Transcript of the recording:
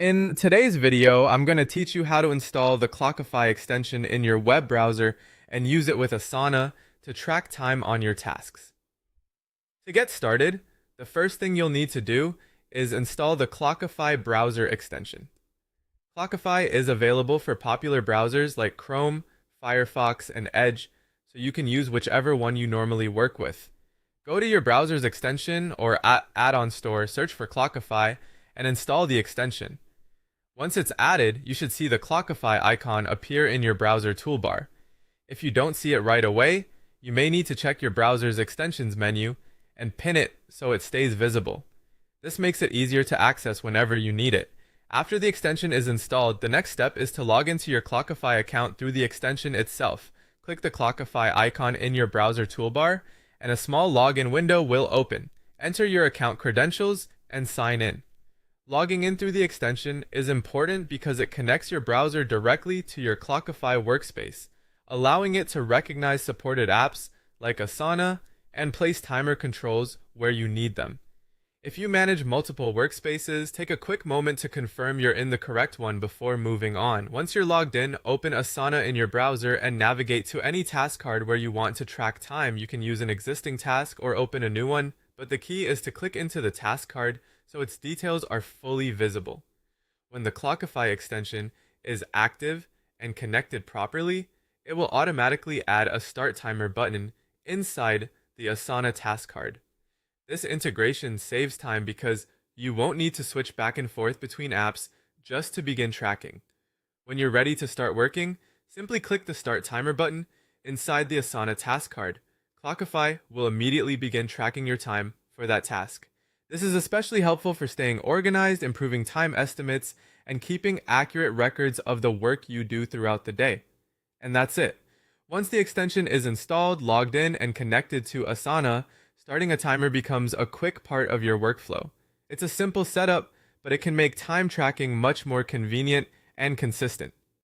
In today's video, I'm going to teach you how to install the Clockify extension in your web browser and use it with Asana to track time on your tasks. To get started, the first thing you'll need to do is install the Clockify browser extension. Clockify is available for popular browsers like Chrome, Firefox, and Edge, so you can use whichever one you normally work with. Go to your browser's extension or add-on store, search for Clockify, and install the extension. Once it's added, you should see the Clockify icon appear in your browser toolbar. If you don't see it right away, you may need to check your browser's extensions menu and pin it so it stays visible. This makes it easier to access whenever you need it. After the extension is installed, the next step is to log into your Clockify account through the extension itself. Click the Clockify icon in your browser toolbar, and a small login window will open. Enter your account credentials and sign in. Logging in through the extension is important because it connects your browser directly to your Clockify workspace, allowing it to recognize supported apps like Asana and place timer controls where you need them. If you manage multiple workspaces, take a quick moment to confirm you're in the correct one before moving on. Once you're logged in, open Asana in your browser and navigate to any task card where you want to track time. You can use an existing task or open a new one, but the key is to click into the task card so its details are fully visible. When the Clockify extension is active and connected properly, it will automatically add a start timer button inside the Asana task card. This integration saves time because you won't need to switch back and forth between apps just to begin tracking. When you're ready to start working, simply click the start timer button inside the Asana task card. Clockify will immediately begin tracking your time for that task. This is especially helpful for staying organized, improving time estimates, and keeping accurate records of the work you do throughout the day. And that's it. Once the extension is installed, logged in, and connected to Asana, starting a timer becomes a quick part of your workflow. It's a simple setup, but it can make time tracking much more convenient and consistent.